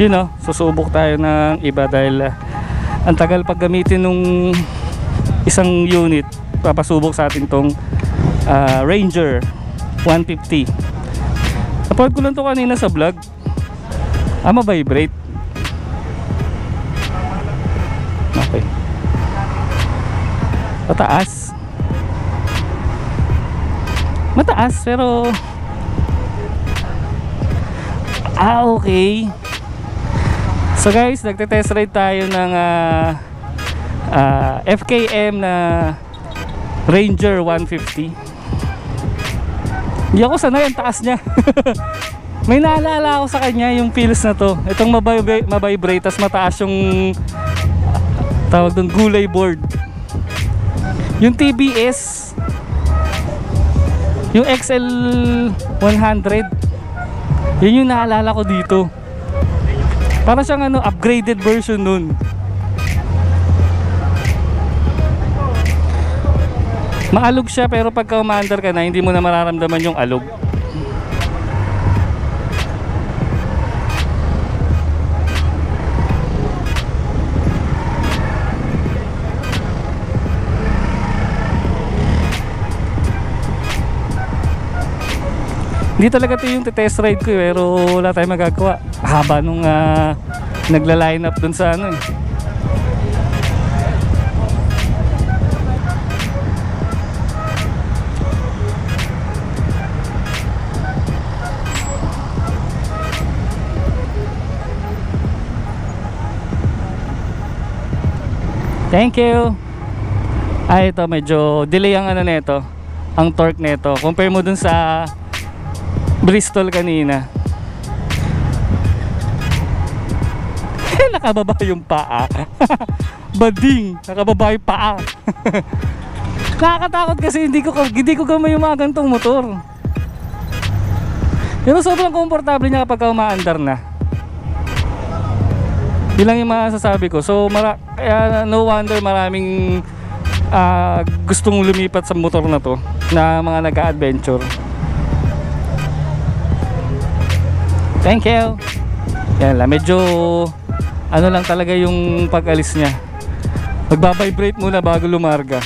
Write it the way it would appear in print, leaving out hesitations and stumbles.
Yun know, susubok tayo ng iba dahil ang tagal pag gamitin nung isang unit. Papasubok sa atin tong Ranger 150. Napanood ko lang to kanina sa vlog. Mabibrate. Okay. Mataas. Mataas pero okay. So guys, nagte-test ride tayo ng FKM na Ranger 150. Hindi ako sanay, ang taas niya. May naalala ako sa kanya yung feels na to. Itong mabibrate, tas mataas yung tawag doon, gulay board. Yung TBS, yung XL 100, yun yung naalala ko dito. Para siyang upgraded version nun. Maalog siya pero pagka umaandar ka na, hindi mo na mararamdaman yung alog. Hindi talaga ito yung test ride ko pero wala tayong magagawa. Haba nung nagla-line up dun sa Thank you. Ito medyo delay ang nito, ang torque nito. Compare mo dun sa Bristol kanina. Nakababa yung paa. Bading, nakababa yung paa. Nakakatakot kasi hindi ko gamay yung mga gantong motor. Pero sobrang komportable niya kapag umaandar na. Yun lang yung masasabi ko. So kaya no wonder maraming gustong lumipat sa motor na to, na mga nag-a-adventure. Thank you. Yan lang, medyo lang talaga yung pag-alis niya. Magbabibrate muna bago lumarga.